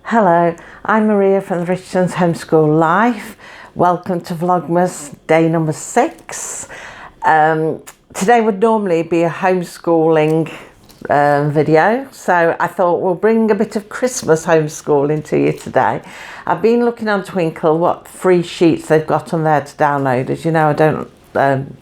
Hello, I'm Maria from the Richardson's Homeschool Life. Welcome to Vlogmas day number 6. Today would normally be a homeschooling video, so I thought we'll bring a bit of Christmas homeschooling to you today. I've been looking on Twinkle what free sheets they've got on there to download. As you know, I don't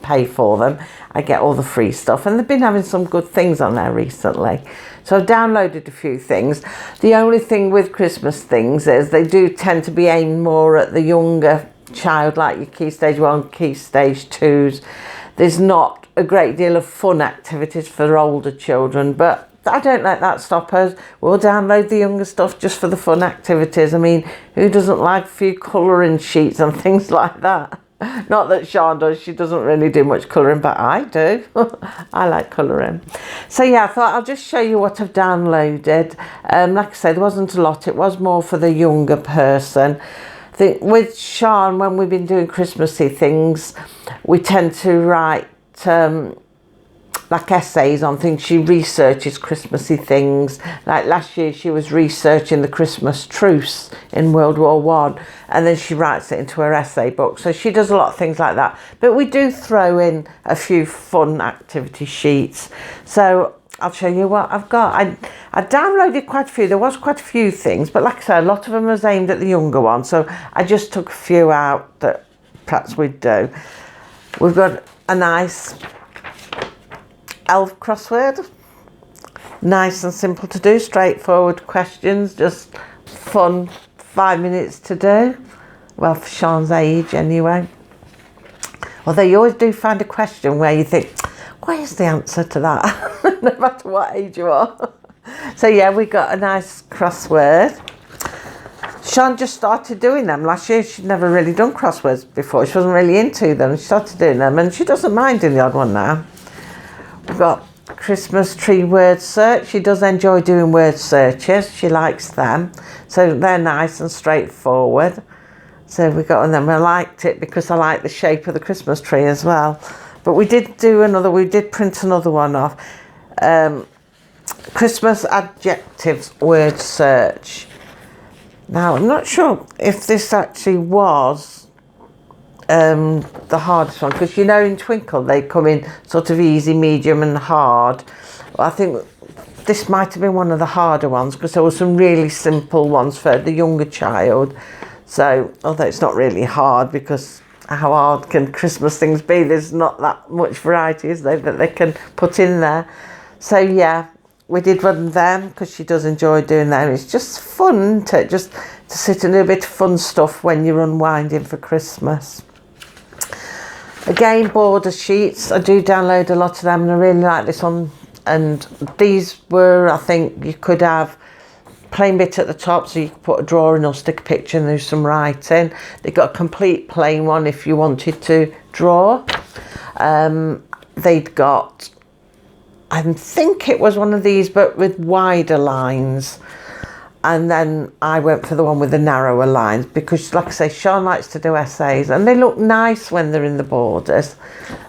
pay for them. I get all the free stuff, and they've been having some good things on there recently. So I've downloaded a few things. The only thing with Christmas things is they do tend to be aimed more at the younger child, like your Key Stage 1, Key Stage 2s. There's not a great deal of fun activities for older children, but I don't let that stop us. We'll download the younger stuff just for the fun activities. I mean, who doesn't like a few colouring sheets and things like that? Not that Sean does, she doesn't really do much colouring, but I do. I like colouring. So yeah, I thought I'll just show you what I've downloaded. Like I said, there wasn't a lot, it was more for the younger person. I think with Sean, when we've been doing Christmassy things, we tend to write like essays on things. She researches Christmassy things. Like last year she was researching the Christmas truce in World War One, and then she writes it into her essay book. So she does a lot of things like that, but we do throw in a few fun activity sheets. So I'll show you what I've got. I downloaded quite a few. There was quite a few things, but like I said, a lot of them was aimed at the younger one, so I just took a few out that perhaps we'd do. We've got a nice elf crossword, nice and simple to do, straightforward questions, just fun, 5 minutes to do. Well, for Sean's age anyway. Although you always do find a question where you think, what is the answer to that? No matter what age you are. So yeah, we got a nice crossword. Sean just started doing them last year. She'd never really done crosswords before. She wasn't really into them. She started doing them, and she doesn't mind doing the odd one now. We've got Christmas tree word search. She does enjoy doing word searches. She likes them. So they're nice and straightforward. So we got on them. I liked it because I like the shape of the Christmas tree as well. But we did print another one off. Christmas adjectives word search. Now, I'm not sure if this actually was the hardest one, because you know in Twinkle they come in sort of easy, medium and hard. Well, I think this might have been one of the harder ones, because there were some really simple ones for the younger child. So although it's not really hard, because how hard can Christmas things be? There's not that much variety, is there, that they can put in there. So yeah, we did one of them because she does enjoy doing them. It's just fun just to sit and do a bit of fun stuff when you're unwinding for Christmas. Again, border sheets. I do download a lot of them, and I really like this one. And these were, I think, you could have plain bit at the top, so you could put a drawing or stick a picture and do some writing. They've got a complete plain one if you wanted to draw. They'd got, I think it was one of these, but with wider lines. And then I went for the one with the narrower lines, because like I say, Sean likes to do essays, and they look nice when they're in the borders.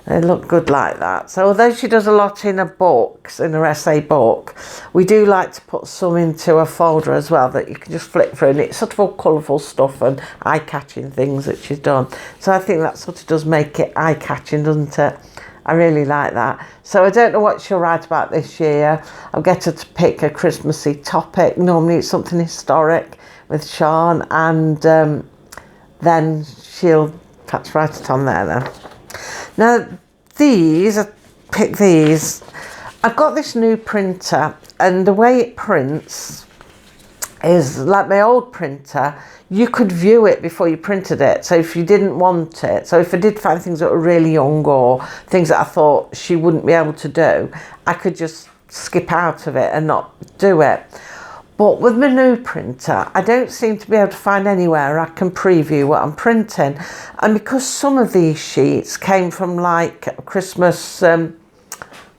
They look good like that. So although she does a lot in her books, in her essay book, we do like to put some into a folder as well that you can just flip through, and it's sort of all colourful stuff and eye-catching things that she's done. So I think that sort of does make it eye-catching, doesn't it? I really like that. So I don't know what she'll write about this year. I'll get her to pick a Christmassy topic. Normally it's something historic with Sean, and then she'll perhaps write it on there then. Now these, I picked these. I've got this new printer, and the way it prints is like my old printer. You could view it before you printed it. So if you didn't want it, so if I did find things that were really young or things that I thought she wouldn't be able to do, I could just skip out of it and not do it. But with my new printer, I don't seem to be able to find anywhere I can preview what I'm printing. And because some of these sheets came from like Christmas, a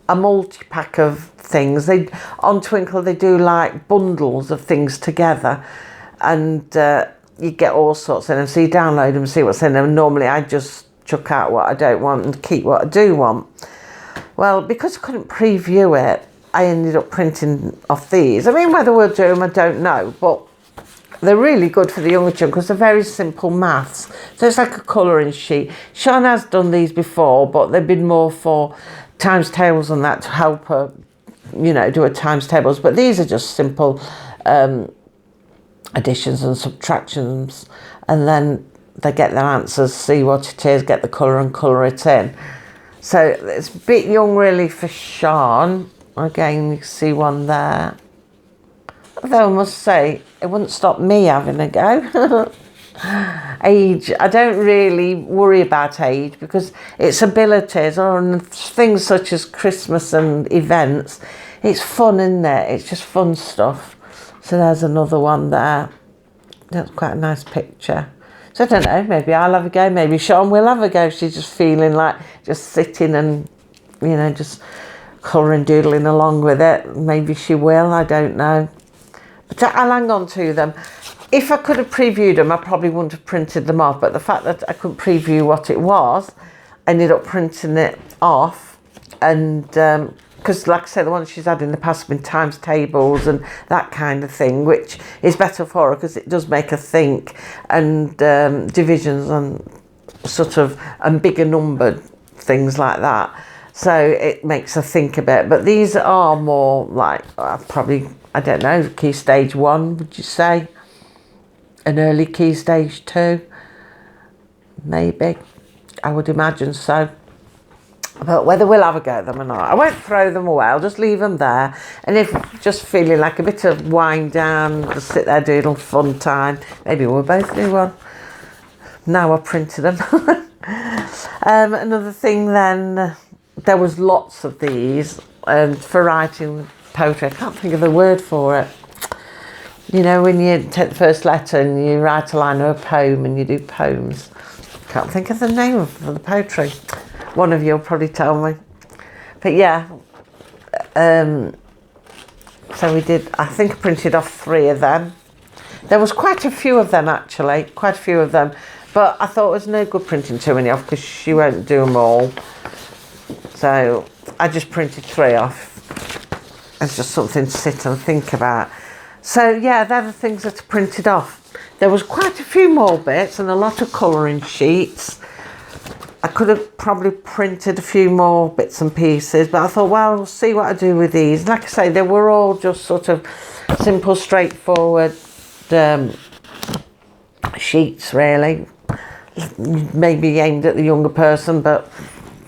multi-pack of things. On Twinkle they do like bundles of things together, and you get all sorts in them, so you download them and see what's in them. Normally I just chuck out what I don't want and keep what I do want. Well, because I couldn't preview it, I ended up printing off these. I mean, whether we'll do them, I don't know, but they're really good for the younger children because they're very simple maths. So it's like a colouring sheet. Sean has done these before, but they've been more for times tables and that to help her, you know, do her times tables. But these are just simple additions and subtractions, and then they get their answers, see what it is, get the colour and colour it in. So it's a bit young really for Sean. Again, you can see one there. Although I must say, it wouldn't stop me having a go. Age, I don't really worry about age because it's abilities or things such as Christmas and events. It's fun, isn't it? It's just fun stuff. So there's another one there. That's quite a nice picture. So I don't know, maybe I'll have a go, maybe Sean will have a go. She's just feeling like just sitting and, you know, just colouring, doodling along with it. Maybe she will, I don't know. But I'll hang on to them. If I could have previewed them, I probably wouldn't have printed them off. But the fact that I couldn't preview what it was, I ended up printing it off. And because, like I said, the ones she's had in the past have been times tables and that kind of thing, which is better for her because it does make her think, and divisions and sort of and bigger numbered things like that. So it makes her think a bit. But these are more like probably, I don't know, key stage 1, would you say? An early key stage 2? Maybe. I would imagine so. But whether we'll have a go at them or not, I won't throw them away. I'll just leave them there. And if just feeling like a bit of wind down, just sit there doing fun time, maybe we'll both do one. Now I've printed them. Another thing then, there was lots of these for writing poetry. I can't think of the word for it. You know, when you take the first letter and you write a line of a poem and you do poems. Can't think of the name of the poetry. One of you will probably tell me. But yeah, so we did, I think I printed off 3 of them. There was quite a few of them actually, quite a few of them. But I thought it was no good printing too many off because she won't do them all. So I just printed 3 off. It's just something to sit and think about. So yeah, they're the things that are printed off. There was quite a few more bits and a lot of colouring sheets. I could have probably printed a few more bits and pieces, but I thought, well, we'll see what I do with these. Like I say, they were all just sort of simple, straightforward sheets, really. Maybe aimed at the younger person, but,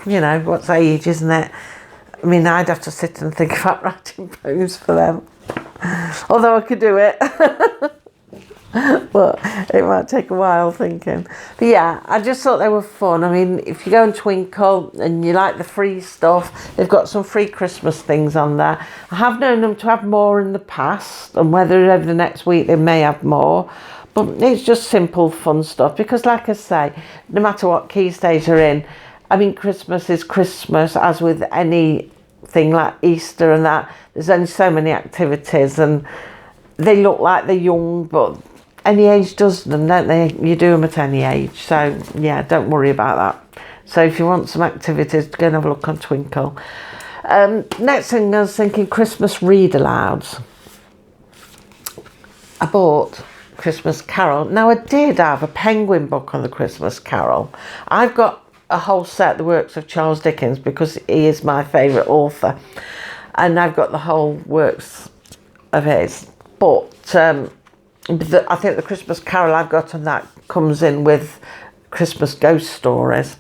you know, what's age, isn't it? I mean, I'd have to sit and think about writing poems for them. Although I could do it. But it might take a while thinking. But yeah, I just thought they were fun. I mean, if you go on Twinkle and you like the free stuff, they've got some free Christmas things on there. I have known them to have more in the past, and whether over the next week they may have more. But it's just simple, fun stuff. Because like I say, no matter what key stage you're in, I mean, Christmas is Christmas, as with anything like Easter and that. There's only so many activities, and they look like they're young, but any age does them, don't they? You do them at any age. So yeah, don't worry about that. So if you want some activities, go and have a look on Twinkle. Next thing, I was thinking Christmas read-alouds. I bought Christmas Carol. Now, I did have a Penguin book on the Christmas Carol. I've got a whole set, the works of Charles Dickens, because he is my favourite author. And I've got the whole works of his. But I think the Christmas Carol I've got on that comes in with Christmas ghost stories.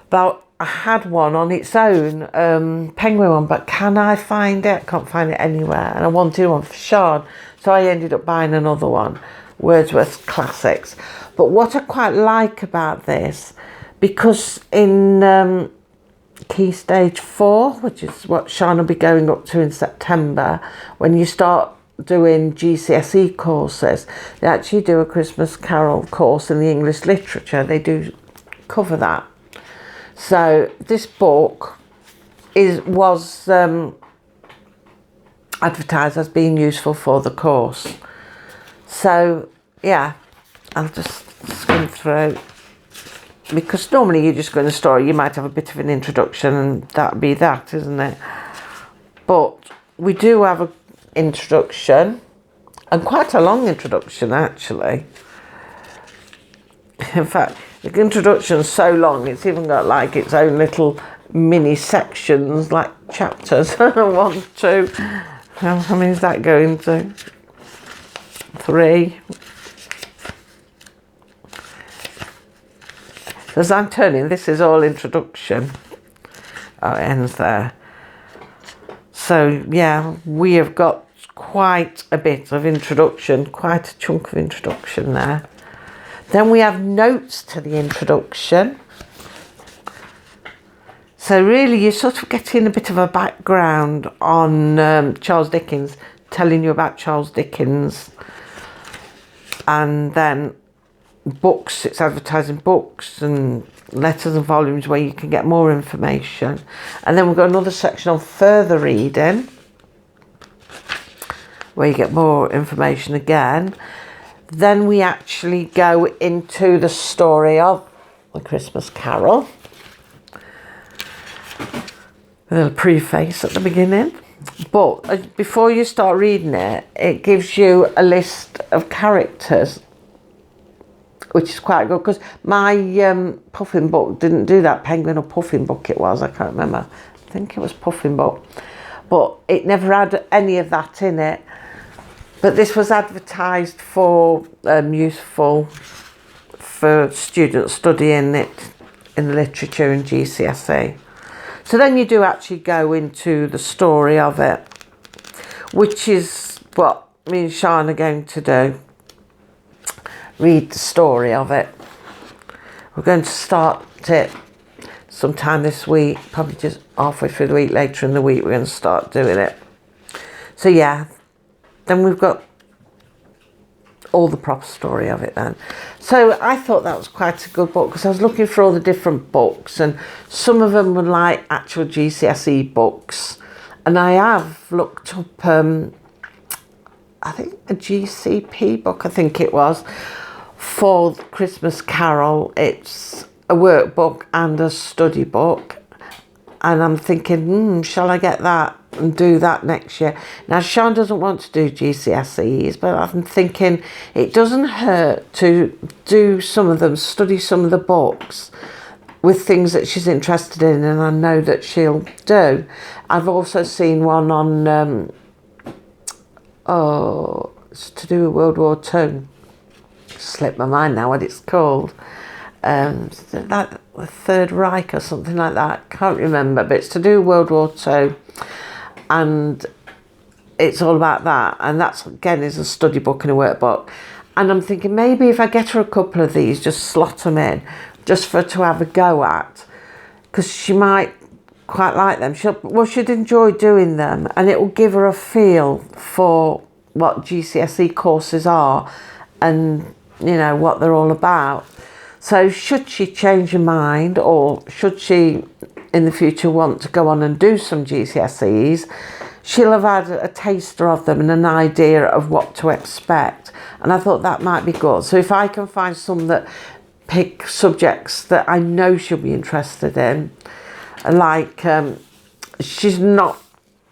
But I had one on its own, Penguin one, but can I find it? I can't find it anywhere. And I wanted one for Sean, so I ended up buying another one, Wordsworth's Classics. But what I quite like about this, because in Key Stage 4, which is what Sean will be going up to in September, when you start doing GCSE courses, they actually do a Christmas Carol course in the English literature. They do cover that. So this book was advertised as being useful for the course. So yeah, I'll just skim through, because normally you just go in the story, you might have a bit of an introduction and that'd be that, isn't it? But we do have a introduction, and quite a long introduction actually. In fact, the introduction's so long it's even got like its own little mini sections, like chapters. 1, 2, how many is that going to? 3. As I'm turning, this is all introduction. Oh, it ends there. So yeah, we have got quite a bit of introduction, quite a chunk of introduction there. Then we have notes to the introduction. So really you're sort of getting a bit of a background on Charles Dickens, telling you about Charles Dickens. And then books, it's advertising books and letters and volumes where you can get more information. And then we've got another section on further reading where you get more information again. Then we actually go into the story of A Christmas Carol. A little preface at the beginning. But before you start reading it, it gives you a list of characters, which is quite good, because my Puffin book didn't do that. Penguin or Puffin book it was, I can't remember. I think it was Puffin book. But it never had any of that in it. But this was advertised for useful for students studying it in literature and GCSE. So then you do actually go into the story of it, which is what me and Sean are going to do. Read the story of it. We're going to start it sometime this week, probably just halfway through the week, later in the week we're going to start doing it. So yeah, then we've got all the proper story of it then. So I thought that was quite a good book, because I was looking for all the different books, and some of them were like actual GCSE books, and I have looked up I think a GCP book, I think it was, for Christmas Carol. It's a workbook and a study book, and I'm thinking, shall I get that and do that next year? Now Sean doesn't want to do GCSEs, but I'm thinking it doesn't hurt to do some of them, study some of the books with things that she's interested in, and I know that she'll do. I've also seen one on it's to do with World War II. Slipped my mind now what it's called. That the Third Reich or something like that. Can't remember, but it's to do with World War II, and it's all about that. And that's again is a study book and a workbook. And I'm thinking maybe if I get her a couple of these, just slot them in, just for her to have a go at, because she might quite like them. She'd enjoy doing them, and it will give her a feel for what GCSE courses are, and you know what they're all about. So should she change her mind, or should she in the future want to go on and do some GCSEs, she'll have had a taster of them and an idea of what to expect. And I thought that might be good. So if I can find some that pick subjects that I know she'll be interested in, like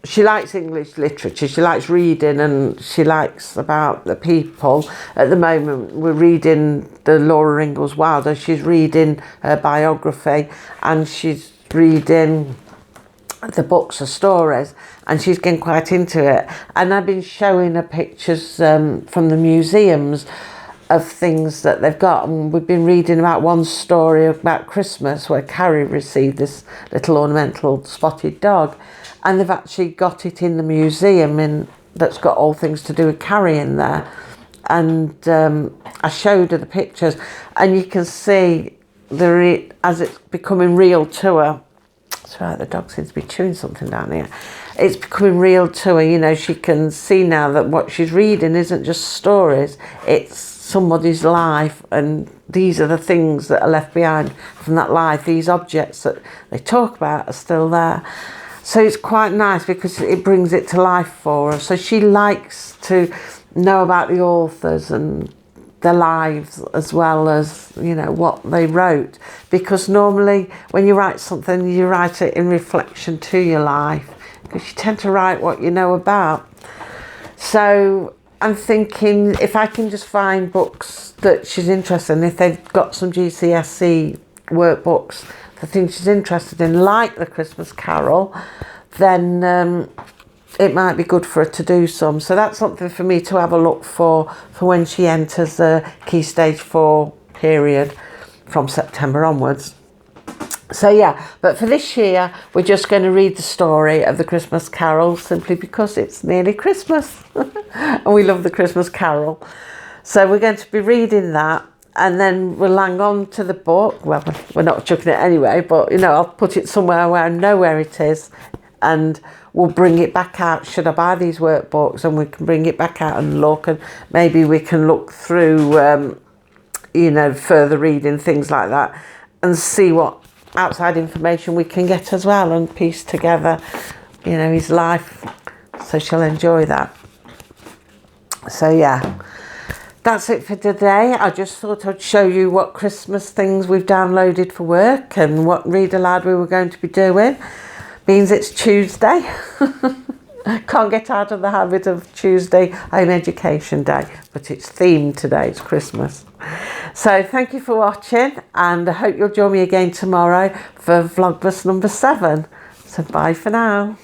she likes English literature, she likes reading, and she likes about the people. At the moment we're reading the Laura Ingalls Wilder. She's reading her biography, and she's reading the books of stories, and she's getting quite into it. And I've been showing her pictures from the museums of things that they've got, and we've been reading about one story about Christmas where Carrie received this little ornamental spotted dog, and they've actually got it in the museum that's got all things to do with Carrie in there. And I showed her the pictures, and you can see as it's becoming real to her. That's right, the dog seems to be chewing something down here. It's becoming real to her, you know. She can see now that what she's reading isn't just stories, it's somebody's life, and these are the things that are left behind from that life. These objects that they talk about are still there. So it's quite nice because it brings it to life for her. So she likes to know about the authors and their lives, as well as, you know, what they wrote, because normally when you write something, you write it in reflection to your life, because you tend to write what you know about. So I'm thinking if I can just find books that she's interested in, if they've got some GCSE workbooks, the things she's interested in, like the Christmas Carol, then it might be good for her to do some. So that's something for me to have a look for when she enters the Key Stage 4 period from September onwards. So yeah, but for this year, we're just going to read the story of the Christmas Carol simply because it's nearly Christmas and we love the Christmas Carol. So we're going to be reading that, and then we'll hang on to the book. Well, we're not chucking it anyway, but I'll put it somewhere where I know where it is, and we'll bring it back out should I buy these workbooks, and we can bring it back out and look, and maybe we can look through, further reading, things like that, and see what outside information we can get as well, and piece together his life, so she'll enjoy that. So yeah, that's it for today. I just thought I'd show you what Christmas things we've downloaded for work and what Read Aloud we were going to be doing. Means it's Tuesday. Can't get out of the habit of Tuesday Home Education Day, but it's themed today, it's Christmas. So thank you for watching, and I hope you'll join me again tomorrow for Vlogmas number 7. So bye for now.